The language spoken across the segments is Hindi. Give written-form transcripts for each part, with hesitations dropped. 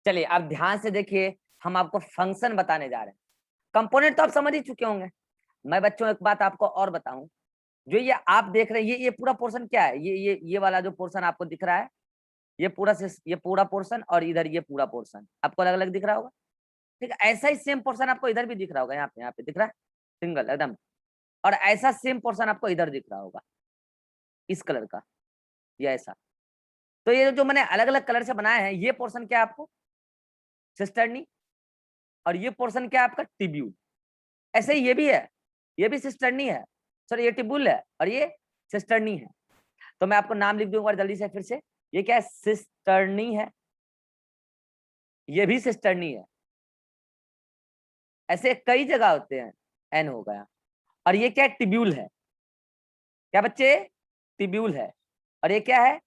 चलिए अब ध्यान से देखिए, हम आपको फंक्शन बताने जा रहे हैं। कंपोनेंट तो आप समझ ही चुके होंगे। मैं बच्चों एक बात आपको और बताऊं, जो ये आप देख रहे हैं ये पूरा पोर्शन क्या है, ये वाला जो पोर्शन आपको दिख रहा है, ये पूरा पोर्शन और इधर ये पूरा पोर्शन आपको अलग अलग दिख रहा होगा। ठीक है, ऐसा ही सेम पोर्शन आपको इधर भी दिख रहा होगा, यहाँ पे दिख रहा है सिंगल एकदम, और ऐसा सेम पोर्शन आपको इधर दिख रहा होगा इस कलर का, ये ऐसा। तो ये जो मैंने अलग अलग कलर से बनाए हैं, ये पोर्शन क्या है आपको सिस्टर्नी, और ये पोर्शन क्या है आपका टिब्यूल। ऐसे ही ये भी है, ये भी सिस्टर्नी है, सॉरी ये टिब्यूल है और ये सिस्टर्नी है। तो मैं आपको नाम लिख दूंगा जल्दी से फिर से, ये क्या है सिस्टर्नी है, ये भी सिस्टर्नी है। ऐसे कई जगह होते हैं, एन हो गया। और ये क्या है टिब्यूल है, क्या बच्चे टिब्यूल है, और ये क्या है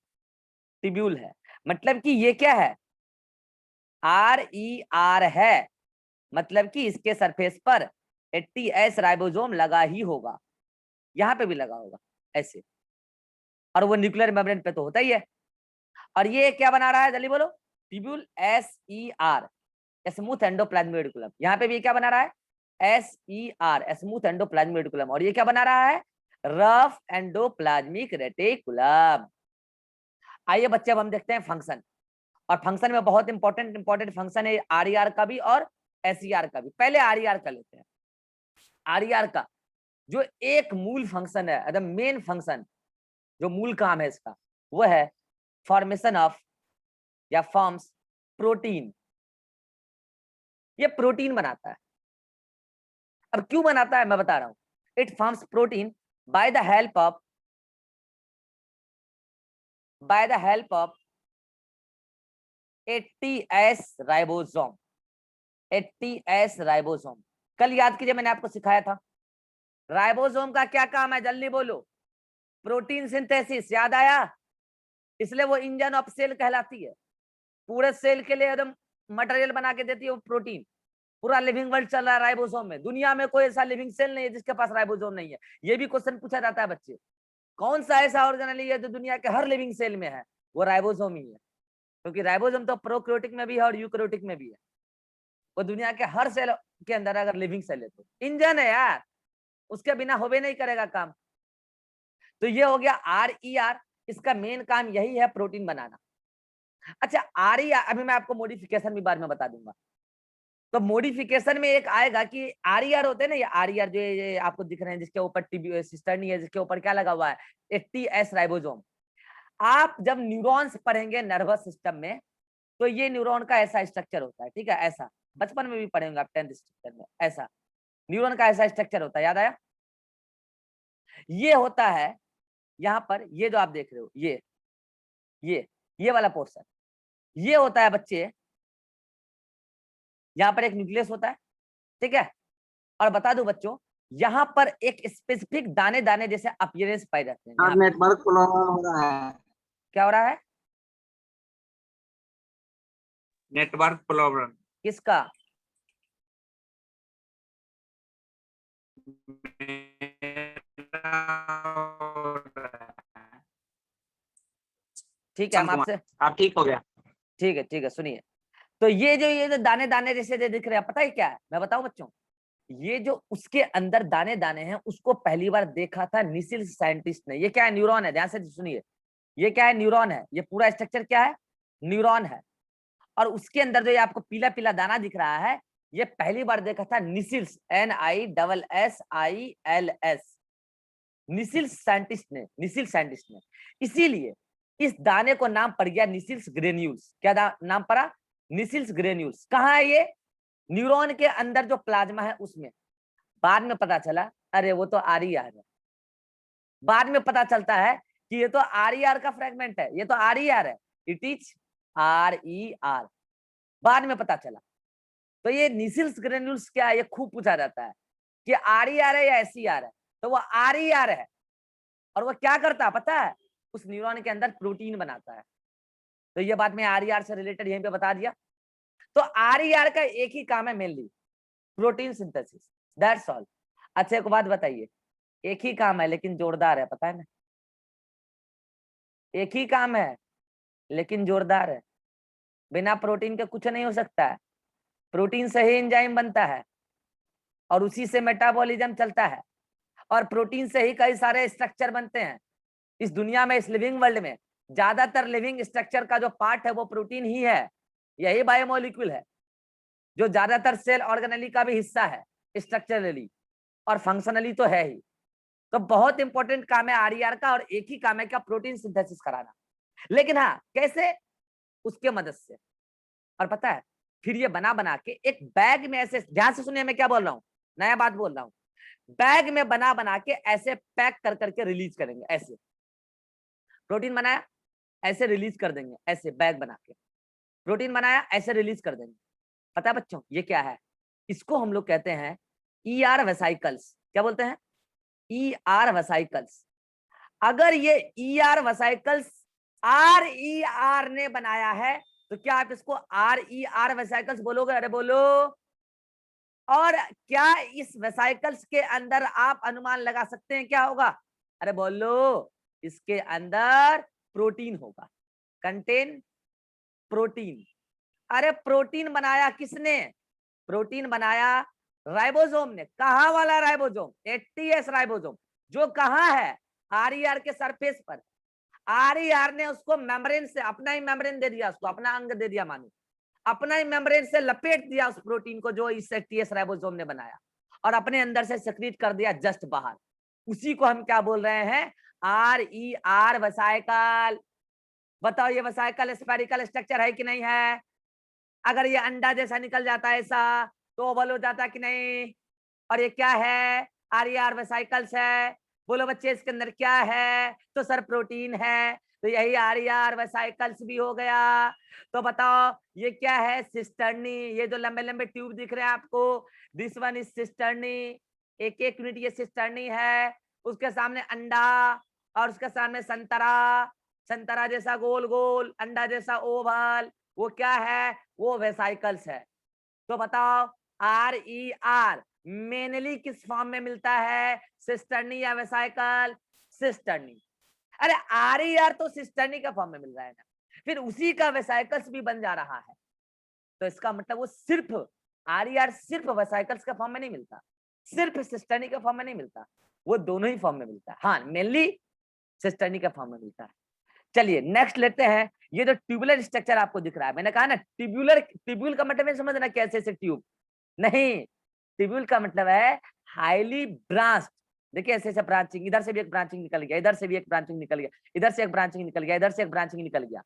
टिब्यूल है। मतलब कि ये क्या है RER है, मतलब कि इसके सरफेस पर 80S राइबोसोम लगा ही होगा, यहाँ पे भी लगा होगा ऐसे, और वो न्यूक्लियर मेम्ब्रेन पे तो होता ही है। और ये क्या बना रहा है जल्दी बोलो, tubule SER smooth endoplasmic reticulum, यहाँ पे भी क्या बना रहा है SER स्मूथ एंडोप्लाज्मिक रेटिकुलम, और ये क्या बना रहा है रफ एंडोप्लाज्मिक रेटिकुलम। आइए बच्चे अब हम देखते हैं फंक्शन, और फंक्शन में बहुत इंपॉर्टेंट फंक्शन है RER का भी और SER का भी। पहले RER का लेते हैं। RER का जो एक मूल फंक्शन है, एकदम मेन फंक्शन, जो मूल काम है इसका, वो है फॉर्मेशन ऑफ या फॉर्म्स प्रोटीन। ये प्रोटीन बनाता है। अब क्यों बनाता है मैं बता रहा हूं। It forms protein by the help of by the help of 80S ribosome. 80S ribosome कल याद कीजिए, मैंने आपको सिखाया था। राइबोसोम का क्या काम है जल्दी बोलो, प्रोटीन सिंथेसिस, याद आया। इसलिए वो इंजन ऑफ सेल कहलाती है। पूरे सेल के लिए एकदम मटेरियल बना के देती है वो प्रोटीन। पूरा लिविंग वर्ल्ड चल रहा है राइबोसोम में। दुनिया में कोई ऐसा लिविंग सेल नहीं है जिसके पास राइबोसोम नहीं है। ये भी क्वेश्चन पूछा जाता है बच्चे, कौन सा ऐसा ऑर्गेनेल है जो दुनिया के हर लिविंग सेल में है, वो राइबोसोम ही है। क्योंकि राइबोसोम तो प्रोकैरियोटिक में भी है और यूकैरियोटिक में भी है। वो दुनिया के हर सेल के अंदर अगर लिविंग सेल है तो इंजन है यार, उसके बिना होबे नहीं करेगा काम। तो ये हो गया RER, इसका मेन काम यही है प्रोटीन बनाना। अच्छा RER अभी मैं आपको मॉडिफिकेशन भी बाद में बता दूंगा। तो मॉडिफिकेशन में एक आएगा कि RER होते हैं ना, ये RER जो ये आपको दिख रहे हैं जिसके ऊपर सिस्टर्नी है, जिसके ऊपर क्या लगा हुआ है 80S राइबोसोम। आप जब न्यूरॉन्स पढ़ेंगे नर्वस सिस्टम में, तो ये न्यूरॉन का ऐसा स्ट्रक्चर होता है, ठीक है, ऐसा बचपन में भी पढ़ेंगे आप 10th स्टैंडर्ड में। ऐसा न्यूरॉन का ऐसा स्ट्रक्चर होता है, याद आया। ये होता है यहाँ पर, ये जो आप देख रहे हो ये वाला पोर्शन, ये होता है बच्चे, यहाँ पर एक न्यूक्लियस होता है, ठीक है। और बता दूं बच्चों, यहाँ पर एक स्पेसिफिक दाने दाने जैसे अपीयरेंस पाए जाते हैं यहाँ पे। नेटवर्क प्रॉब्लम हो रहा है। क्या हो रहा है, नेटवर्क प्रॉब्लम किसका। ठीक है हम आपसे, आप ठीक हो गया। ठीक है सुनिए। तो ये जो दाने दाने जैसे दिख रहे हैं, पता है क्या है मैं बताऊं बच्चों। ये जो उसके अंदर दाने दाने हैं, उसको पहली बार देखा था निसिल साइंटिस्ट ने। ये क्या है न्यूरॉन है, ध्यान से सुनिए। ये क्या है न्यूरॉन है, ये पूरा स्ट्रक्चर क्या है न्यूरॉन है। और उसके अंदर जो ये आपको पीला पीला दाना दिख रहा है, ये पहली बार देखा था निसिल्स NISSILS निसिल्स साइंटिस्ट ने। इसीलिए इस दाने को नाम पड़ गया निसिल्स ग्रेन्यूल्स। क्या नाम पड़ा निसिल्स ग्रेन्यूल्स। कहाँ है ये, न्यूरॉन के अंदर जो प्लाज्मा है उसमें। बाद में पता चला अरे वो तो RER है। बाद में पता चलता है कि ये तो RER का फ्रेगमेंट है, ये तो RER है, इट इज RER। बाद में पता चला। तो ये निसिल्स ग्रेन्यूल्स क्या है, ये खूब पूछा जाता है कि RER है या SER है। तो वो RER है, और वो क्या करता है पता है, उस न्यूरॉन के अंदर प्रोटीन बनाता है। तो ये बात मैं RER से रिलेटेड यहीं पे बता दिया। तो RER का एक ही काम है mainly, protein synthesis, that's all. अच्छा एक बात बताइए, एक ही काम है लेकिन जोरदार है, पता है ना। एक ही काम है लेकिन जोरदार है। बिना प्रोटीन के कुछ नहीं हो सकता है। प्रोटीन से ही एंजाइम बनता है और उसी से मेटाबॉलिज्म चलता है, और प्रोटीन से ही कई सारे स्ट्रक्चर बनते हैं इस दुनिया में। इस लिविंग वर्ल्ड में ज्यादातर लिविंग स्ट्रक्चर का जो पार्ट है वो प्रोटीन ही है। यही बायोमोलिक्यूल है जो ज्यादातर सेल ऑर्गेनेली का भी हिस्सा है, स्ट्रक्चरली और फंक्शनली तो है ही। तो बहुत इंपॉर्टेंट काम है आरईआर का, और एक ही काम है क्या, प्रोटीन सिंथेसिस कराना। लेकिन हाँ, कैसे, उसके मदद से। और पता है फिर ये बना बना के एक बैग में ऐसे, ध्यान से सुनिए मैं क्या बोल रहा हूँ, नया बात बोल रहा हूँ। बैग में बना बना के ऐसे पैक कर करके रिलीज करेंगे। ऐसे प्रोटीन बनाया, ऐसे रिलीज कर देंगे, ऐसे बैग बना के। प्रोटीन बनाया, ऐसे रिलीज कर देंगे। पता है बच्चों ये क्या है? इसको हम लोग कहते हैं ईआर वेसाइकल्स। क्या बोलते हैं? ER vesicles. अगर ये ईआर वेसाइकल्स आर ने बनाया है तो क्या आप इसको आर वेसाइकल्स बोलोगे? अरे बोलो। और क्या इस वेसाइकल्स के अंदर आप अनुमान लगा सकते हैं क्या होगा? अरे बोलो, इसके अंदर प्रोटीन होगा, कंटेन प्रोटीन। अरे प्रोटीन बनाया किसने? प्रोटीन बनाया राइबोसोम ने। कहा वाला राइबोसोम? 80S राइबोसोम, जो कहाँ है? आरईआर के सरफेस पर। आरईआर ने उसको मेम्ब्रेन से, अपना ही मेम्ब्रेन दे दिया उसको, अपना अंग दे दिया मानो, अपना ही मेम्ब्रेन से लपेट दिया उस प्रोटीन को जो इस 80S राइबोसोम ने बनाया, और अपने अंदर से सेक्रीट कर दिया जस्ट बाहर। उसी को हम क्या बोल रहे हैं? RER vesicle. बताओ ये वेसाइकल स्फेरिकल स्ट्रक्चर है कि नहीं है? अगर ये अंडा जैसा निकल जाता है ऐसा तो ओवल हो जाता है कि नहीं? और ये क्या है? आरईआर वेसाइकल्स है। बोलो बच्चे इसके अंदर क्या है? तो सर प्रोटीन है। तो यही आरईआर वेसाइकल्स भी हो गया। तो बताओ ये क्या है? सिस्टर्नी। ये जो लंबे लंबे ट्यूब दिख रहे हैं आपको, दिस वन इज सिस्टर्नी। एक एक यूनिट ये सिस्टर्नी है। उसके सामने अंडा, और उसके सामने संतरा, संतरा जैसा गोल गोल, अंडा जैसा ओवल, वो क्या है? वो वेसाइकल्स है। तो बताओ आरईआर मेनली किस फॉर्म में मिलता है? सिस्टर्नी या वेसाइकल? सिस्टर्नी। अरे आरईआर तो सिस्टर्नी का फॉर्म में मिल रहा है ना, फिर उसी का वेसाइकल्स भी बन जा रहा है। तो इसका मतलब वो सिर्फ आरईआर सिर्फ वेसाइकल्स का फॉर्म में नहीं मिलता, सिर्फ सिस्टर्नी के फॉर्म में नहीं मिलता, वो दोनों ही फॉर्म में मिलता है। हाँ, मेनली सिस्टर्नी का फॉर्म में मिलता है। चलिए नेक्स्ट लेते हैं। ये जो ट्यूबुलर स्ट्रक्चर आपको दिख रहा है, मैंने कहा ना ट्यूबुलर, ट्यूब्यूल का मतलब है समझना कैसे ऐसे ट्यूब नहीं, ट्यूब्यूल का मतलब है हाईली ब्रांच्ड। देखिए ऐसे ऐसे ब्रांचिंग, इधर से भी एक ब्रांचिंग निकल गया, इधर से भी एक ब्रांचिंग निकल गया, इधर से एक ब्रांचिंग निकल गया, इधर से एक ब्रांचिंग निकल गया।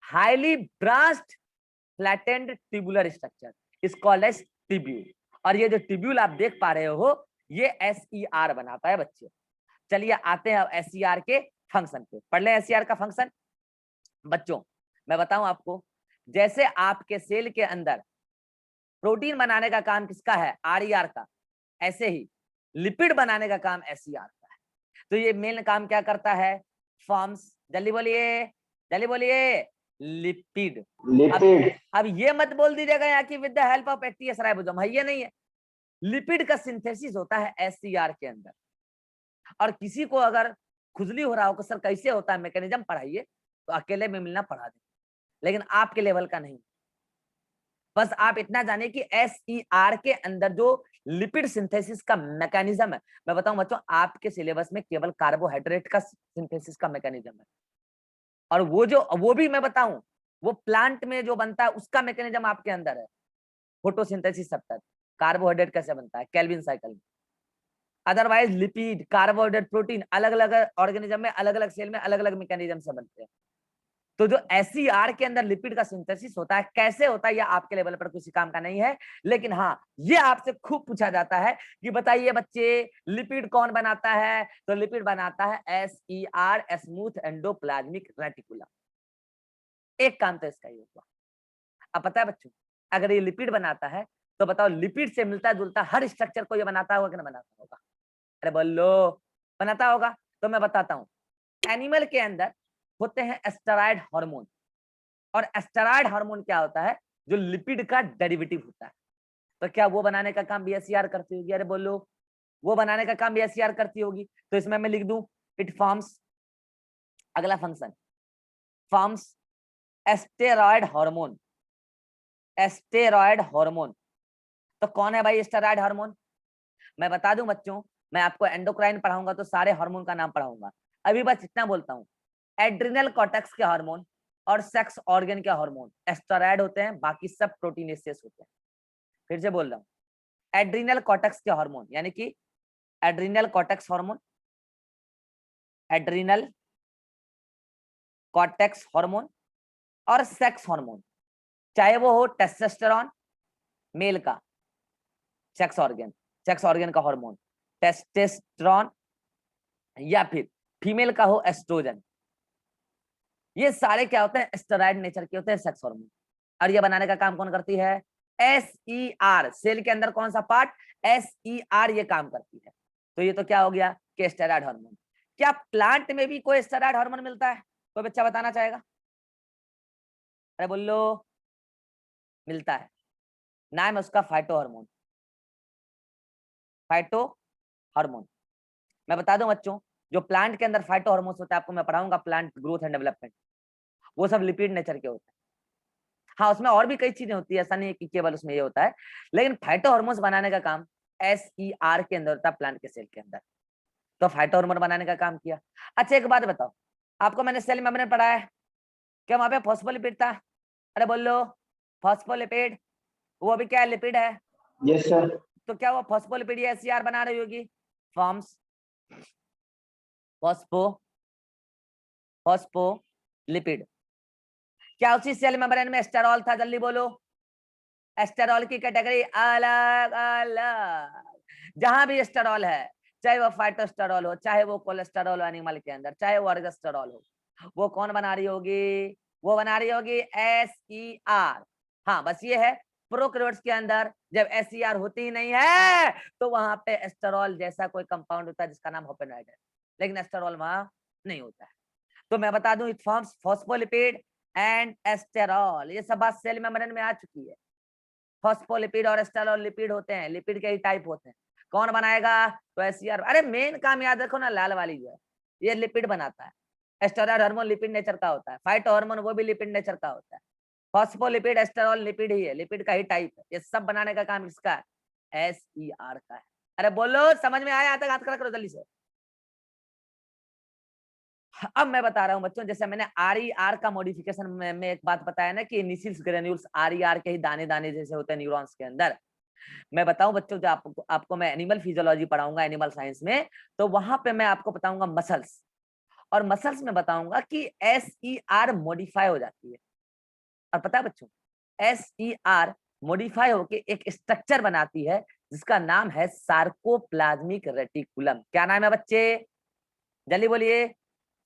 Highly branched flattened tubular structure is called as tubule. और ये जो ट्यूब्यूल आप देख पा रहे हो ये एसईआर बनाता है बच्चे। चलिए आते हैं एसईआर के फंक्शन पे, पढ़ लें एसईआर का फंक्शन। बच्चों मैं बताऊं आपको, जैसे आपके सेल के अंदर प्रोटीन बनाने का काम किसका है? आरईआर का। ऐसे ही लिपिड बनाने का काम एसईआर का है। तो ये मेन काम क्या करता है? फॉर्म्स, जल्दी बोलिए, जल्दी बोलिए, लिपिड। अब लिपिड। अब ये मत बोल दीजिएगा यहाँ की with the help of 80S ribosome, है ये नहीं है। लिपिड का सिंथेसिस होता है एसईआर के अंदर। और किसी को अगर खुजली हो रहा हो कि सर कैसे होता है मैकेनिज्म पढ़ाइए, तो अकेले में मिलना पढ़ा दें, लेकिन आपके लेवल का नहीं। बस आप इतना जानिए कि एसईआर के अंदर जो लिपिड सिंथेसिस का मैकेनिज्म है, मैं बताऊं बच्चों आपके सिलेबस में केवल कार्बोहाइड्रेट का सिंथेसिस का मैकेनिज्म है। और वो भी मैं बताऊं, वो प्लांट में जो बनता है उसका मैकेनिज्म आपके अंदर है। फोटोसिंथेसिस सब तक कार्बोहाइड्रेट कैसे बनता है, केल्विन साइकिल में। अदरवाइज लिपिड, कार्बोहाइड्रेट, प्रोटीन अलग अलग ऑर्गेनिज्म में, अलग अलग सेल में अलग अलग मैकेनिज्म से बनते हैं। तो जो एसईआर के अंदर लिपिड का सिंथेसिस होता है, कैसे होता है, ये आपके लेवल पर किसी काम का नहीं है। लेकिन हाँ, ये आपसे खूब पूछा जाता है कि बताइए बच्चे लिपिड कौन बनाता है? तो लिपिड बनाता है एसईआर, स्मूथ एंडोप्लाज्मिक रेटिकुलम। एक काम तो इसका ही हुआ। अब पता है बच्चों, अगर ये लिपिड बनाता है तो बताओ लिपिड से मिलता जुलता हर स्ट्रक्चर को ये बनाता होगा कि नहीं बनाता होगा? अरे बोलो, बनाता होगा। तो मैं बताता हूँ, एनिमल के अंदर होते हैं एस्टेरॉयड हार्मोन, और एस्टेरॉयड हार्मोन क्या होता है? जो लिपिड का डेरिवेटिव होता है। तो क्या वो बनाने का काम भी एसईआर करती होगी? अरे बोलो, वो बनाने का काम भी एसईआर करती होगी। तो इसमें मैं लिख दूं, इट फॉर्म्स, अगला function, forms asteroid hormone. Steroid hormone. तो कौन है भाई स्टेरॉयड हार्मोन? मैं बता दूं बच्चों, मैं आपको एंडोक्राइन पढ़ाऊंगा तो सारे हार्मोन का नाम पढ़ाऊंगा, अभी बस इतना बोलता हूँ। एड्रिनल कॉर्टेक्स के हार्मोन और सेक्स ऑर्गन के हार्मोन स्टेरॉयड होते हैं, बाकी सब प्रोटीनेशियस होते हैं। फिर से बोल रहा हूँ, एड्रिनल कॉर्टेक्स के हार्मोन यानी कि adrenal cortex hormone, adrenal cortex hormone और सेक्स हार्मोन, चाहे वो हो टेस्टोस्टेरॉन मेल का सेक्स ऑर्गन का हार्मोन टेस्टोस्टेरॉन, या फिर फीमेल का हो एस्ट्रोजन, ये सारे क्या होते हैं स्टेरॉयड नेचर के होते हैं सेक्स हार्मोन। और ये बनाने का काम कौन करती है? SER, सेल के अंदर कौन सा पार्ट? SER ये काम करती है। तो ये तो क्या हो गया कि स्टेरॉयड हार्मोन। क्या प्लांट में भी कोई स्टेरॉयड हार्मोन मिलता है? कोई बच्चा बताना चाहेगा? अरे बोलो। मिलता है, नाम है उसका फाइटो हार्मोन। फाइटो हार्मोन मैं बता दूं बच्चों, जो प्लांट के अंदर फाइटो हार्मोन्स होता है, आपको मैं पढ़ाऊंगा प्लांट ग्रोथ एंड डेवलपमेंट, वो सब लिपिड नेचर के होते हैं। हाँ उसमें और भी कई चीजें होती है, ऐसा नहीं है कि केवल उसमें ये होता है, लेकिन फाइटो हार्मोन्स बनाने का काम SER के अंदर होता है, प्लांट के सेल के अंदर। तो फाइटो हार्मोन बनाने का काम किया। अच्छा एक बात बताओ, आपको मैंने सेल मेम्ब्रेन पढ़ाया है, क्या वहां पे फॉस्फोलिपिड था? अरे बोल लो, फॉस्फोलिपिड, वो भी क्या है? लिपिड है। Yes sir. तो क्या वो फॉस्फोलिपिड या SER बना रही होगी? Forms phospho phospholipid. क्या उसी सेल मेम्ब्रेन में स्टेरॉल था? जल्दी बोलो। एस्टेरॉल की कैटेगरी अलग अलग, जहां भी एस्टेरॉल है, चाहे वो फाइटोस्टेरॉल हो, चाहे वो कोलेस्टेरॉल हो एनिमल के अंदर, चाहे वो अर्गस्टेरॉल हो, वो कौन बना रही होगी? वो बना रही होगी SER। हाँ बस ये है, प्रोकैरियोट्स के अंदर जब SER होती ही नहीं है तो वहां पे एस्टेरॉल जैसा कोई कंपाउंड होता है जिसका नाम होपेनॉइड है, लेकिन एस्टेरॉल वहां नहीं होता है। तो मैं बता दूं, इट फॉर्म्स फॉस्फोलिपिड एंड एस्टेरॉल। ये सब बात सेल मेम्ब्रेन में आ चुकी है। फॉस्फोलिपिड और एस्टेरॉल लिपिड होते हैं, लिपिड के ही टाइप होते हैं। कौन बनाएगा? तो SER। अरे मेन काम याद रखो ना, लाल वाली जो है ये लिपिड बनाता है। एस्टेरॉयड हार्मोन लिपिड नेचर का होता है, फाइटो हार्मोन वो भी लिपिड नेचर का होता है। फॉस्फोलिपिड एस्टेरॉल लिपिड ही है, लिपिड का ही टाइप है। ये सब बनाने का काम इसका है, SER का है। अरे बोलो समझ में आया? तक हाथ खड़ा करो जल्दी से। अब मैं बता रहा हूं बच्चों, जैसे मैंने RER का मॉडिफिकेशन में एक बात बताया ना कि निसिल्स ग्रेन्यूल्स RER के ही दाने दाने जैसे होते हैं न्यूरॉन्स के अंदर। मैं बताऊं बच्चों, जो आपको मैं एनिमल फिजियोलॉजी पढ़ाऊंगा एनिमल साइंस में, तो वहां पे मैं आपको बताऊंगा मसल्स, और मसल्स में बताऊंगा कि SER मॉडिफाई हो जाती है। और पता है बच्चों, SER मॉडिफाई होके एक स्ट्रक्चर बनाती है जिसका नाम है सार्कोप्लाज्मिक रेटिकुलम। क्या नाम है बच्चे? जल्दी बोलिए।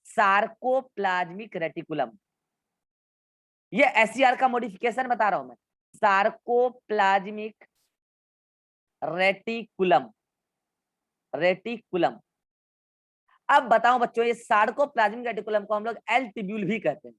Sarcoplasmic reticulum. ये SER का मॉडिफिकेशन बता रहा हूं मैं, सार्कोप्लाज्मिक रेटिकुलम। रेटिकुलम। अब बताओ बच्चों, ये सार्कोप्लाज्मिक रेटिकुलम को हम लोग एल ट्यूब्यूल भी कहते हैं।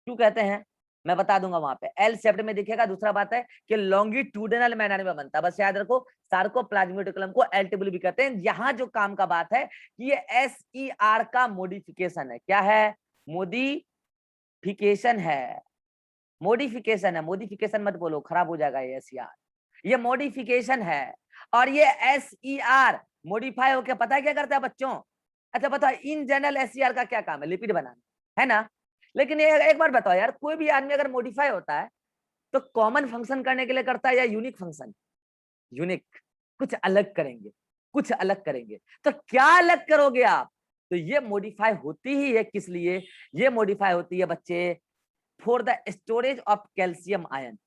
क्यों कहते हैं मैं बता दूंगा, वहां पे एल शेप्ड में दिखेगा। दूसरा बात है कि लॉन्गिट्यूडिनल मैनर में बनता है, बस याद रखो सार्कोप्लाज्मिक रेटिकुलम को एल ट्यूब्यूल भी कहते हैं। यहाँ जो काम का बात है कि ये SER का मॉडिफिकेशन है। क्या है? मॉडिफिकेशन है। मॉडिफिकेशन है, मॉडिफिकेशन मत बोलो, खराब हो जाएगा ये SER। ये मॉडिफिकेशन है, और ये SER मॉडिफाई होके पता है क्या करता है बच्चों? अच्छा बताओ, इन जनरल SER का क्या काम है? लिपिड बनाना है ना। लेकिन ये एक बार बताओ यार, कोई भी आदमी अगर मॉडिफाई होता है तो कॉमन फंक्शन करने के लिए करता है या यूनिक फंक्शन? यूनिक। कुछ अलग करेंगे, कुछ अलग करेंगे। तो क्या अलग करोगे आप? तो ये मॉडिफाई होती ही है किस लिए? ये मॉडिफाई होती है बच्चे for the storage of calcium ion.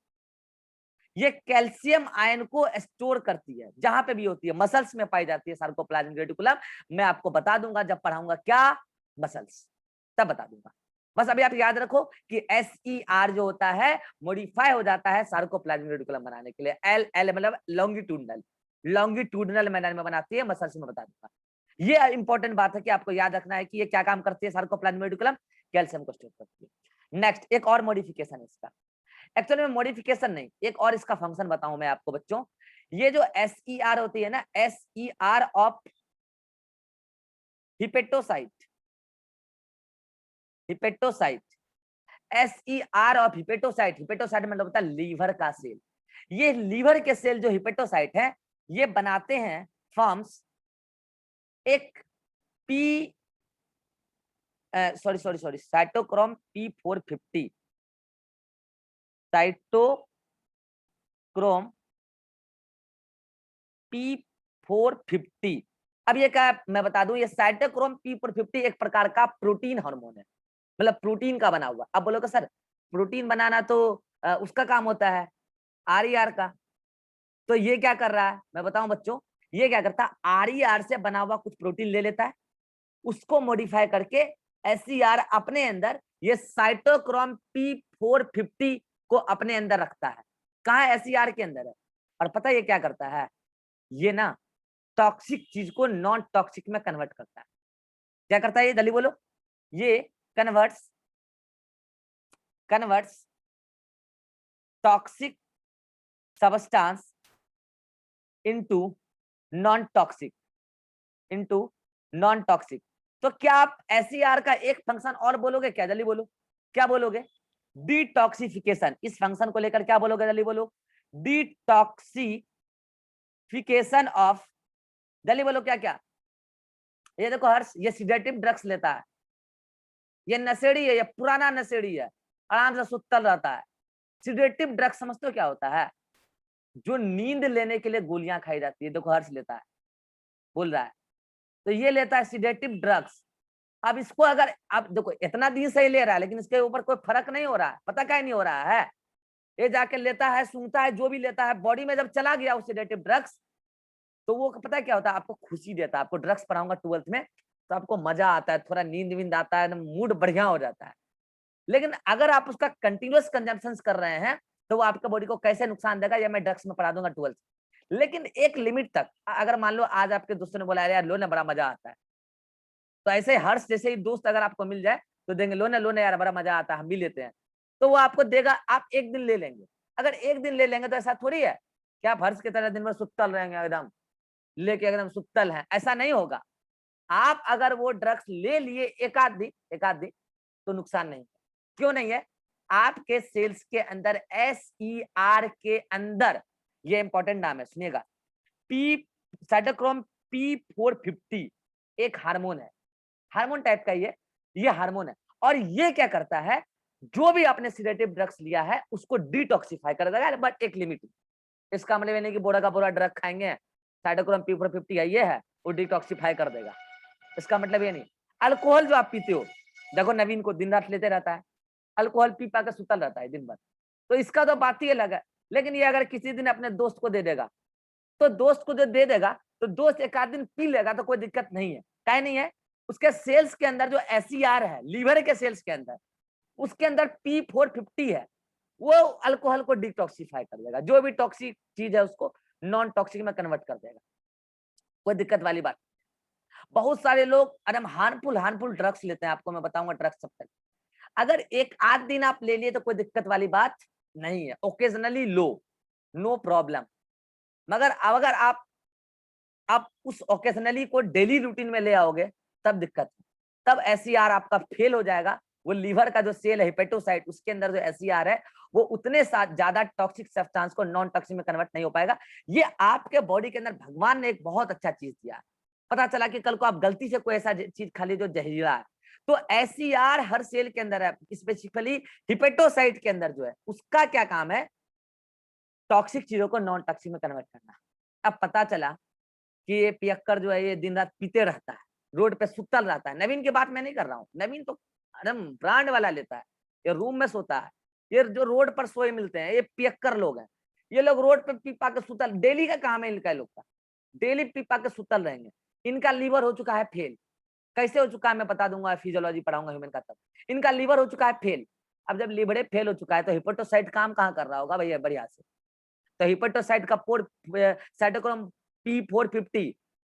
ये कैल्शियम आयन को स्टोर करती है, जहां पे भी होती है, मसल्स में पाई जाती है सार्कोप्लाज्मिक रेटिकुलम। मैं आपको बता दूंगा जब पढ़ाऊंगा क्या, मसल्स, तब बता दूंगा। बस अभी आप याद रखो कि SER जो होता है मॉडिफाई हो जाता है सार्कोप्लाज्मिक रेटिकुलम बनाने के लिए। एल एल मतलब लॉन्गिट्यूडनल, लॉन्गिट्यूडनल मैनर में बनाती है, मसल्स में बता दूंगा। ये इंपॉर्टेंट बात है कि आपको याद रखना है कि ये क्या काम करती है सार्कोप्लाज्मिक रेटिकुलम? कैल्शियम को स्टोर करती है। नेक्स्ट एक और मॉडिफिकेशन है इसका, एक्चुअली में मॉडिफिकेशन नहीं, एक और इसका फंक्शन बताऊं मैं आपको बच्चों। ये जो SER होती है ना, SER of hepatocyte, hepatocyte, SER of hepatocyte, hepatocyte मतलब होता है लीवर का सेल। ये लीवर के सेल जो हिपेटोसाइट है ये बनाते हैं फॉर्म्स एक P sorry cytochrome P450, cytochrome P450। अब ये क्या मैं बता दूं, ये साइटोक्रोम P450 एक प्रकार का प्रोटीन हार्मोन है, मतलब प्रोटीन का बना हुआ। अब बोलोगे सर प्रोटीन बनाना तो उसका काम होता है RER का, तो ये क्या कर रहा है मैं बताऊं बच्चों, ये क्या करता है RER से बना हुआ कुछ प्रोटीन ले लेता है, उसको मॉडिफाई करके SER अपने अंदर ये साइटोक्रोम P450 को अपने अंदर रखता है। कहाँ है? SER के अंदर है। और पता है ये क्या करता है, ये ना टॉक्सिक चीज को नॉन टॉक्सिक में कन्वर्ट करता है। क्या करता है ये जल्दी बोलो, ये converts toxic substance into non toxic तो क्या आप SER का एक फंक्शन और बोलोगे क्या? जल्दी बोलो, क्या बोलोगे? डिटॉक्सिफिकेशन। इस फंक्शन को लेकर क्या बोलोगे? जल्दी बोलो, डिटॉक्सिफिकेशन ऑफ, जल्दी बोलो क्या क्या? ये देखो हर्ष, ये सिडेटिव ड्रग्स लेता है, ये नशेड़ी है, ये पुराना नशेड़ी है, आराम से सुतल रहता है। सिडेटिव ड्रग्स समझते हो क्या होता है? जो नींद लेने के लिए गोलियां खाई जाती है, देखो हर्ष लेता है, बोल रहा है, तो ये लेता है सिडेटिव ड्रग्स। अब इसको अगर आप देखो इतना दिन से ही ले रहा है लेकिन इसके ऊपर कोई फर्क नहीं हो रहा है, पता क्या नहीं हो रहा है, ये जाके लेता है, सूंघता है, जो भी लेता है, बॉडी में जब चला गया उस सिडेटिव ड्रग्स, तो वो पता है क्या होता है, आपको खुशी देता है। आपको ड्रग्स पढ़ाऊंगा 12th में तो आपको मजा आता है, थोड़ा नींद वींद आता है, मूड बढ़िया हो जाता है। लेकिन अगर आप उसका कंटिन्यूअस कंजम्पशन कर रहे हैं तो वो आपके बॉडी को कैसे नुकसान देगा, ये मैं ड्रग्स में पढ़ा दूंगा 12th। लेकिन एक लिमिट तक, अगर मान लो आज आपके दोस्तों ने बोला यार लो ना बड़ा मजा आता है, तो ऐसे हर्ष जैसे ही दोस्त अगर आपको मिल जाए तो देंगे लो ना यार बड़ा मजा आता है, हम भी लेते हैं, तो वो आपको देगा, आप एक दिन ले लेंगे। अगर एक दिन ले लेंगे तो ऐसा थोड़ी है कि आप हर्ष की तरह दिन भर सुतल रहेंगे, एकदम लेके एकदम सुतल है, ऐसा नहीं होगा। आप अगर वो ड्रग्स ले लिए एक आध दिन तो नुकसान नहीं है। क्यों नहीं है? आपके सेल्स के अंदर SER के अंदर, ये इंपॉर्टेंट नाम है सुनिएगा, साइटोक्रोम P450 एक हार्मोन है, हार्मोन टाइप का ये हार्मोन है। और ये क्या करता है, जो भी आपने सिडेटिव ड्रग्स लिया है उसको डिटॉक्सिफाई कर देगा, बट एक लिमिट। इसका मतलब नहीं कि बोरा का पूरा ड्रग खाएंगे, साइटोक्रोम P450 है ये है, वो डिटॉक्सिफाई कर देगा, इसका मतलब ये नहीं। अल्कोहल जो आप पीते हो, देखो नवीन को दिन रात लेते रहता है, अल्कोहल पी पा के सुतल रहता है दिन भर, तो इसका तो बात ही अलग है। लेकिन ये अगर किसी दिन अपने दोस्त को दे देगा, तो दोस्त को जो दे देगा तो दोस्त एक आध दिन पी लेगा तो कोई दिक्कत नहीं है। क्या नहीं है? उसके सेल्स के अंदर जो SER है, लीवर के सेल्स के अंदर, उसके अंदर P450 है, वो अल्कोहल को डिटॉक्सिफाई कर देगा, जो भी टॉक्सिक चीज है उसको नॉन टॉक्सिक में कन्वर्ट कर देगा, कोई दिक्कत वाली बात। बहुत सारे लोग एकदम हार्मफुल ड्रग्स लेते हैं, आपको मैं बताऊंगा ड्रग्स सब तक। अगर एक आध दिन आप ले लिए तो कोई दिक्कत वाली बात नहीं है, ओकेजनली लो, नो प्रॉब्लम। मगर अगर आप उस ओकेजनली को डेली रूटीन में ले आओगे तब दिक्कत है, तब SER आपका फेल हो जाएगा। वो लीवर का जो सेल है हिपेटोसाइट, उसके अंदर जो SER है वो उतने साथ ज्यादा टॉक्सिक सब्सटेंस को नॉन टॉक्सिक में कन्वर्ट नहीं हो पाएगा। ये आपके बॉडी के अंदर भगवान ने एक बहुत अच्छा चीज दिया है। पता चला कि कल को आप गलती से कोई ऐसा चीज खा ली जो जहरीला है, तो SER हर सेल के अंदर है, स्पेसिफिकली हिपेटोसाइट के अंदर जो है उसका क्या काम है, टॉक्सिक चीजों को नॉन टॉक्सिक में कन्वर्ट करना। अब पता चला कि ये पियक्कर जो है ये दिन रात पीते रहता है, रोड पे सुतल रहता है। नवीन की बात मैं नहीं कर रहा हूँ, नवीन तो एकदम ब्रांड वाला लेता है, ये रूम में सोता है। ये जो रोड पर सोए मिलते हैं ये पियक्कर लोग हैं, ये लोग रोड पे पी पा के सुतल, डेली का काम है इनका, लोग का डेली पी पा के सुतल रहेंगे। इनका लीवर हो चुका है फेल। कैसे हो चुका है मैं बता दूंगा, फिजियोलॉजी पढ़ाऊंगा ह्यूमन का तब। इनका लीवर हो चुका है फेल। अब जब लीवर फेल हो चुका है तो हिपेटोसाइट काम कहाँ कर रहा होगा भैया बढ़िया से, तो हिपेटोसाइट का साइटोक्रोम P450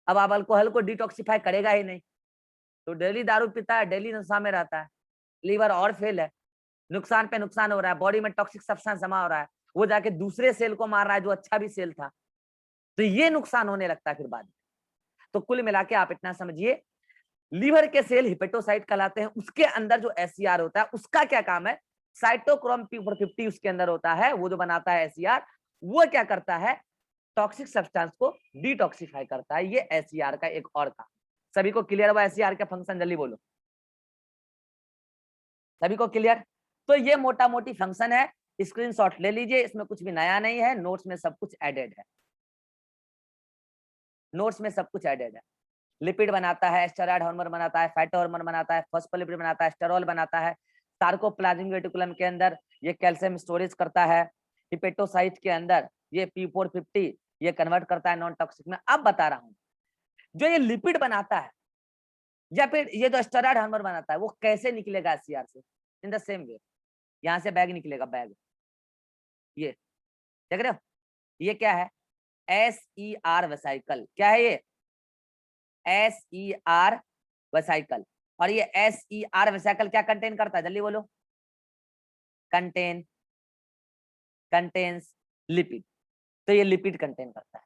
अब आप अल्कोहल को डिटॉक्सिफाई करेगा ही नहीं, तो डेली दारू पीता है, डेली नशा में रहता है, लीवर और फेल है, नुकसान पे नुकसान हो रहा है, बॉडी में टॉक्सिक सब्सटेंस जमा हो रहा है, वो जाके दूसरे सेल को मार रहा है जो अच्छा भी सेल था, तो ये नुकसान होने लगता है फिर बाद में। तो कुल मिला के आप इतना समझिए, लीवर के सेल हिपेटोसाइट कहलाते हैं, उसके अंदर जो SER होता है उसका क्या काम है, साइटोक्रोम P450 उसके अंदर होता है, वो जो बनाता है SCR, वो क्या करता है, टॉक्सिक सब्सटेंस को डिटॉक्सिफाई करता है। ये SCR का एक और काम। सभी को क्लियर हुआ SCR का फंक्शन? जल्दी बोलो, सभी को क्लियर? तो ये मोटा मोटी फंक्शन है, स्क्रीनशॉट ले लीजिए, इसमें कुछ भी नया नहीं है, नोट्स में सब कुछ एडेड है, नोट्स में सब कुछ एडेड है। लिपिड बनाता है, स्टेरॉयड हार्मोन बनाता है, फैटी हार्मोन बनाता है, फॉस्फोलिपिड बनाता है, स्टेरॉल बनाता है, सार्कोप्लाज्मिक रेटिकुलम के अंदर ये कैल्शियम स्टोरेज करता है, हिपेटोसाइट के अंदर ये P450 ये कन्वर्ट करता है नॉन टॉक्सिक में। अब बता रहा हूं, जो ये लिपिड बनाता है या फिर ये जो स्टेरॉयड हार्मोन बनाता है, वो कैसे निकलेगा SCR से? इन द सेम वे, यहां से बैग निकलेगा, बैग, ये देख रहे हो, ये क्या है, SER वेसाइकल। क्या है ये? SER vesicle. और ये SER वेसाइकल क्या कंटेन करता है? जल्दी बोलो, कंटेन्स लिपिड। तो ये लिपिड कंटेन करता है।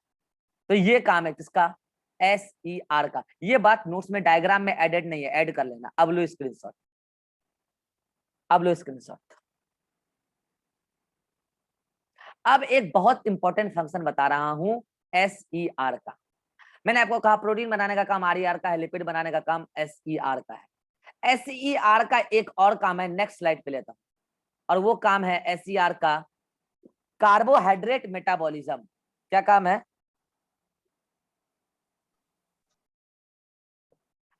तो ये काम है किसका? SER का। ये बात नोट्स में डायग्राम में एडेड नहीं है, ऐड कर लेना। अब लो स्क्रीनशॉट, अब लो स्क्रीनशॉट। अब एक बहुत इंपॉर्टेंट फंक्शन बता रहा हूं SER का। मैंने आपको कहा प्रोटीन बनाने का काम RER का है, लिपिड बनाने का काम SER का है। SER का एक और काम है, नेक्स्ट स्लाइड पे लेता हूं, और वो काम है SER का कार्बोहाइड्रेट मेटाबॉलिज्म। क्या काम है?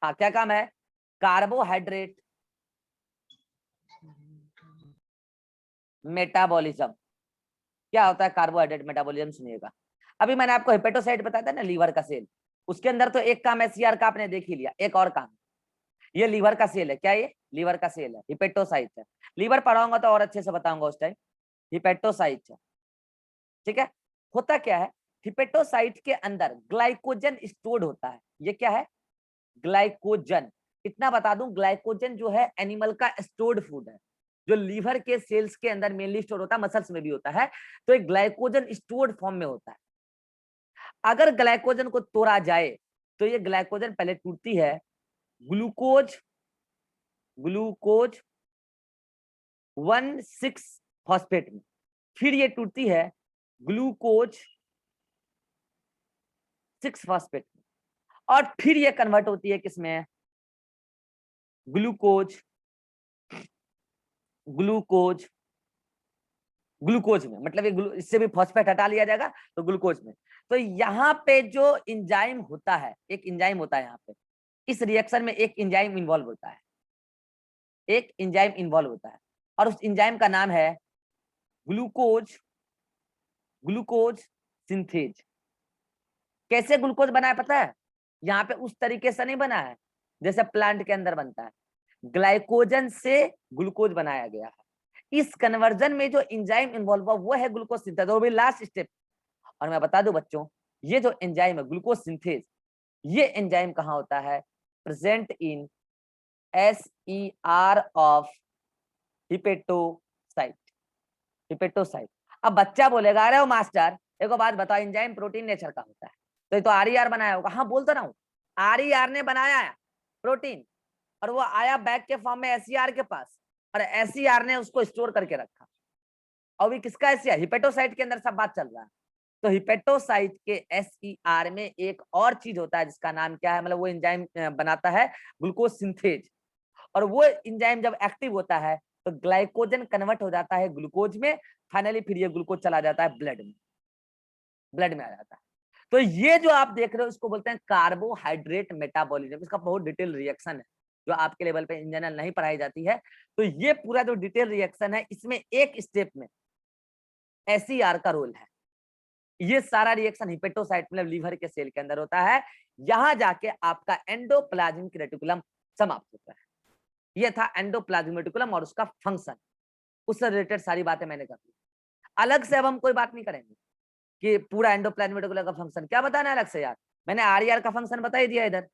हाँ, क्या काम है? Carbohydrate metabolism. क्या होता है कार्बोहाइड्रेट मेटाबॉलिज्म? सुनिएगा, अभी मैंने आपको हेपेटोसाइट बताया था ना, लीवर का सेल, उसके अंदर तो एक काम SCR का आपने देख ही लिया, एक और काम, ये लीवर का सेल है। क्या ये? लीवर का सेल है, हिपेटोसाइट है। लीवर पढ़ाऊंगा तो और अच्छे से बताऊंगा उस टाइम। हिपेटोसाइट है, ठीक है। होता क्या है, हिपेटोसाइट के अंदर ग्लाइकोजन स्टोर्ड होता है। ये क्या है? ग्लाइकोजन। इतना बता दूं, ग्लाइकोजन जो है एनिमल का स्टोर्ड फूड है, जो लीवर के सेल्स के अंदर मेनली स्टोर होता है, मसल्स में भी होता है। तो एक ग्लाइकोजन स्टोर्ड फॉर्म में होता है। अगर ग्लाइकोजन को तोड़ा जाए तो ये ग्लाइकोजन पहले टूटती है ग्लूकोज, ग्लूकोज 1,6 फॉस्फेट में, फिर ये टूटती है ग्लूकोज 6 फॉस्फेट में, और फिर ये कन्वर्ट होती है किसमें? ग्लूकोज, ग्लूकोज, ग्लूकोज में। मतलब ये इससे भी फॉस्फेट हटा लिया जाएगा तो ग्लूकोज में। तो यहाँ पे जो इंजाइम होता है, एक इंजाइम होता है यहाँ पे, इस रिएक्शन में एक इंजाइम इन्वॉल्व होता है, एक इंजाइम इन्वॉल्व होता है, और उस इंजाइम का नाम है ग्लूकोज, ग्लूकोज सिंथेज। कैसे ग्लूकोज बना है पता है? यहाँ पे उस तरीके से नहीं बना है जैसे प्लांट के अंदर बनता है, ग्लाइकोजन से ग्लूकोज बनाया गया है। इस कन्वर्जन में जो एंजाइम इन्वॉल्व हुआ वो है ग्लूकोज सिंथेज, वो भी लास्ट स्टेप। और मैं बता दूं बच्चों, ये जो एंजाइम है ग्लूकोज सिंथेज, ये एंजाइम कहाँ होता है? Present in SER of hepatocyte, hepatocyte. अब बच्चा बोलेगा अरे वो मास्टर एक बात बताओ, एंजाइम प्रोटीन नेचर का होता है, तो ये तो RER बनाया होगा। हाँ बोल तो रहा हूँ, RER ने बनाया है प्रोटीन, और वो आया बैग के फॉर्म में SER के पास, और SER ने उसको स्टोर करके रखा। और भी किसका SER? हिपेटोसाइट के अंदर सब बात चल रहा है। तो हिपेटोसाइट के SER में एक और चीज होता है जिसका नाम क्या है, मतलब वो एंजाइम बनाता है ग्लूकोज सिंथेज, और वो एंजाइम जब एक्टिव होता है तो ग्लाइकोजन कन्वर्ट हो जाता है ग्लूकोज में, फाइनली फिर ये ग्लूकोज चला जाता है ब्लड में, ब्लड में आ जाता है। तो ये जो आप देख रहे हो इसको बोलते हैं कार्बोहाइड्रेट मेटाबॉलिज्म। इसका बहुत डिटेल रिएक्शन है जो आपके लेवल पे इन जनरल नहीं पढ़ाई जाती है। तो ये पूरा जो डिटेल रिएक्शन है, इसमें एक स्टेप में SER का रोल है। ये सारा रिएक्शन हिपेटोसाइट मतलब लीवर के सेल के अंदर होता है, यहां जाके आपका एंडोप्लाज्मिक रेटिकुलम समाप्त होता है। ये था एंडोप्लाज्मिक रेटिकुलम और उसका फंक्शन, उससे रिलेटेड सारी बातें मैंने कर दी। अलग से अब हम कोई बात नहीं करेंगे कि पूरा एंडोप्लाज्मिक रेटिकुलम का फंक्शन क्या बताना है अलग से यार। मैंने RER का फंक्शन बता ही दिया इधर,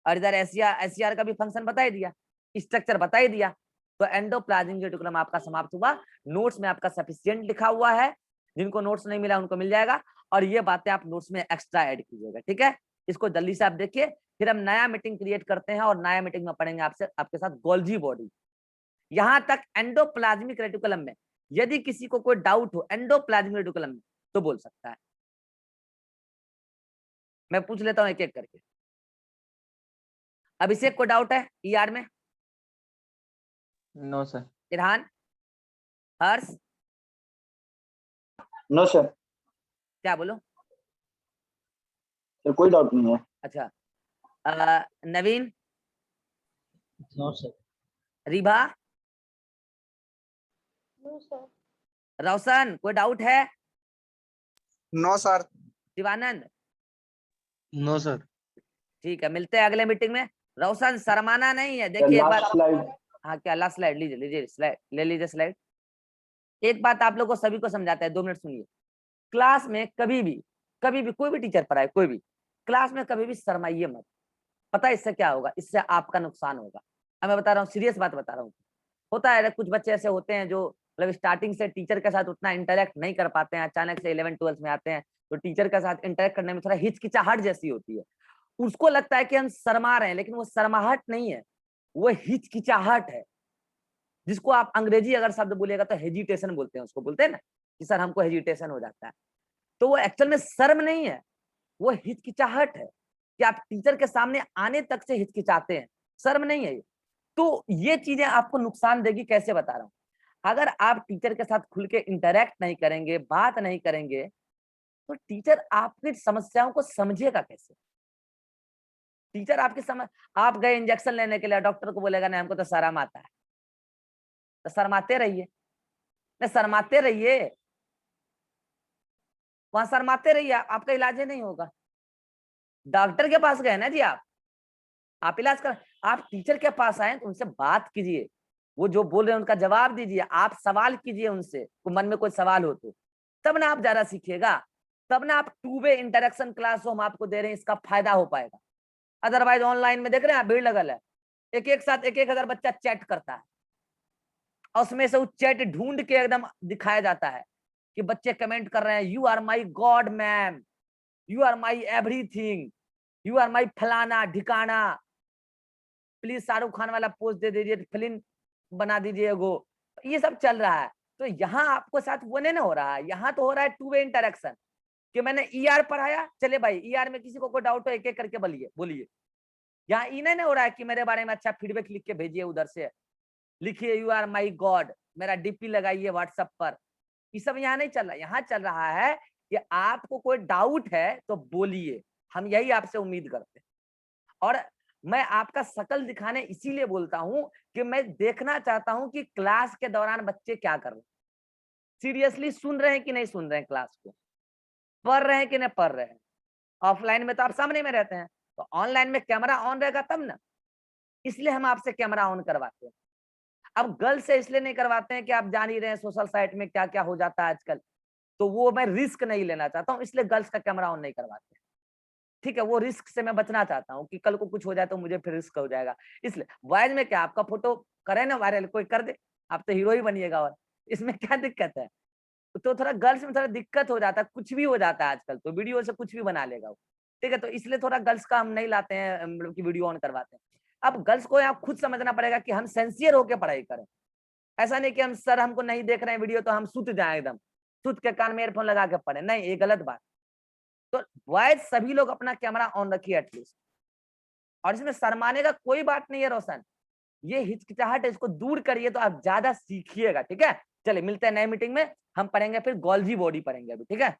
और इधर SER का भी फंक्शन बता ही दिया, स्ट्रक्चर बता ही दिया। तो एंडोप्लाज्मिक रेटिकुलम आपका समाप्त हुआ। नोट्स में आपका सफिशिएंट लिखा हुआ है, जिनको नोट्स नहीं मिला उनको मिल जाएगा, और ये बातें आप नोट्स में एक्स्ट्रा ऐड कीजिएगा, ठीक है। इसको जल्दी से आप देखिए, फिर हम नया मीटिंग क्रिएट करते हैं और नया मीटिंग में पढ़ेंगे आपसे, आपके साथ गोल्जी बॉडी। यहां तक एंडोप्लाज्मिक रेटिकुलम में यदि किसी को कोई डाउट हो एंडोप्लाज्मिक रेटिकुलम में तो बोल सकता है। मैं पूछ लेता हूं एक एक करके। अभिषेक को डाउट है ईआर में? No sir. Irhan, Harsh, no sir. क्या बोलो? सर कोई डाउट नहीं है। अच्छा, Naveen, no sir. Ribha, no sir. Roshan कोई डाउट है? No sir. Shivanand? No sir. ठीक है, मिलते हैं अगले मीटिंग में। रोशन शर्माना नहीं है। देखिए एक बात, लास्ट स्लाइड। हाँ क्या लास्ट स्लाइड? लीजिए लीजिए स्लाइड, ले लीजिए स्लाइड। एक बात आप लोगों को सभी को समझाता है, 2 मिनट सुनिए। क्लास में कभी भी कोई भी टीचर पढ़ाए, कोई भी क्लास में कभी भी शर्माइए मत। पता है इससे क्या होगा? इससे आपका नुकसान होगा। अब मैं बता रहा हूँ, सीरियस बात बता रहा हूँ। होता है कुछ बच्चे ऐसे होते हैं जो मतलब स्टार्टिंग से टीचर के साथ उतना इंटरेक्ट नहीं कर पाते हैं, अचानक से 11th-12th में आते हैं तो टीचर के साथ इंटरेक्ट करने में थोड़ा हिचकिचाहट जैसी होती है। उसको लगता है कि हम शर्मा रहे हैं, लेकिन वो शर्माहट नहीं है, वो हिचकिचाहट है, जिसको आप अंग्रेजी अगर शब्द बोलेगा तो हेजिटेशन बोलते हैं। उसको बोलते हैं ना कि सर हमको हेजिटेशन हो जाता है, तो वो एक्चुअल में शर्म नहीं है, वो हिचकिचाहट है कि आप टीचर के सामने आने तक से हिचकिचाते हैं, शर्म नहीं है ये। तो ये चीजें आपको नुकसान देगी। कैसे बता रहा हूं? अगर आप टीचर के साथ खुल के इंटरेक्ट नहीं करेंगे, बात नहीं करेंगे, तो टीचर आपकी समस्याओं को समझेगा कैसे? टीचर आपकी समझ, आप गए इंजेक्शन लेने के लिए, डॉक्टर को बोलेगा नहीं हमको तो शर्म आता है, तो शर्माते रहिए, नहीं शर्माते रहिए, वहां शर्माते रहिए, आपका इलाज ही नहीं होगा। डॉक्टर के पास गए ना जी, आप इलाज कर, आप टीचर के पास आए तो उनसे बात कीजिए, वो जो बोल रहे हैं उनका जवाब दीजिए, आप सवाल कीजिए उनसे, को मन में कोई सवाल हो तो, तब ना आप ज्यादा सीखिएगा, तब ना आप 2 वे इंटरेक्शन क्लास हम आपको दे रहे हैं, इसका फायदा हो पाएगा। अदरवाइज ऑनलाइन में देख रहे हैं आप, भीड़ लगल है, एक साथ 1,000 बच्चा चैट करता है, और उसमें से वो चैट ढूंढ के एकदम दिखाया जाता है कि बच्चे कमेंट कर रहे हैं, you are my god ma'am, you are my everything, you are my फलाना ढिकाना, प्लीज शाहरुख खान वाला पोस्ट दे दीजिए, फिल्म बना दीजिए वो, ये सब चल रहा है। तो यहाँ आपको साथ वो नहीं ना हो रहा है, यहाँ तो हो रहा है 2 वे इंटरेक्शन, कि मैंने ईआर पढ़ाया, चले भाई ईआर में किसी को कोई डाउट हो एक एक करके बोलिए। यहाँ ई नहीं हो रहा है कि मेरे बारे में अच्छा फीडबैक लिख के भेजिए, उधर से लिखिए यू आर माई गॉड, मेरा डीपी लगाइए व्हाट्सएप पर, ये सब यहाँ नहीं चल रहा। यहाँ चल रहा है कि आपको कोई डाउट है तो बोलिए, हम यही आपसे उम्मीद करते हैं। और मैं आपका शकल दिखाने इसीलिए बोलता हूं कि मैं देखना चाहता हूं कि क्लास के दौरान बच्चे क्या कर रहे हैं, सीरियसली सुन रहे हैं कि नहीं सुन रहे हैं, क्लास को पढ़ रहे हैं कि नहीं पढ़ रहे हैं। ऑफलाइन में तो आप सामने में रहते हैं, तो ऑनलाइन में कैमरा ऑन रहेगा तब ना, इसलिए हम आपसे कैमरा ऑन करवाते हैं। अब गर्ल्स से इसलिए नहीं करवाते हैं कि आप जान ही रहे हैं सोशल साइट में क्या क्या हो जाता है आजकल, तो वो मैं रिस्क नहीं लेना चाहता हूँ, इसलिए गर्ल्स का कैमरा ऑन नहीं करवाते हैं। ठीक है, वो रिस्क से मैं बचना चाहता हूँ कि कल को कुछ हो जाए तो मुझे फिर रिस्क हो जाएगा, इसलिए। बॉयज में क्या, आपका फोटो करे ना वायरल, कोई कर दे, आप तो हीरो ही बनिएगा, और इसमें क्या दिक्कत है? तो थोड़ा गर्ल्स में थोड़ा दिक्कत हो जाता है, कुछ भी हो जाता है आजकल, तो वीडियो से कुछ भी बना लेगा वो। ठीक है, तो इसलिए थोड़ा गर्ल्स का हम नहीं लाते हैं, मतलब कि वीडियो ऑन करवाते हैं। अब गर्ल्स को यहाँ खुद समझना पड़ेगा कि हम सिंसियर होकर पढ़ाई करें, ऐसा नहीं कि हम सर हमको नहीं देख रहे हैं वीडियो तो हम सुत जाए, एकदम सुत के कान में ईयरफोन लगा के पढ़े, नहीं, ये गलत बात। तो बॉयज सभी लोग अपना कैमरा ऑन रखिए एटलीस्ट, और इसमें शर्माने का कोई बात नहीं है रोशन, ये हिचकिचाहट है, इसको दूर करिए तो आप ज्यादा सीखिएगा। ठीक है, चलिए मिलते हैं नए मीटिंग में, हम पढ़ेंगे फिर गोल्जी बॉडी पढ़ेंगे अभी। ठीक है।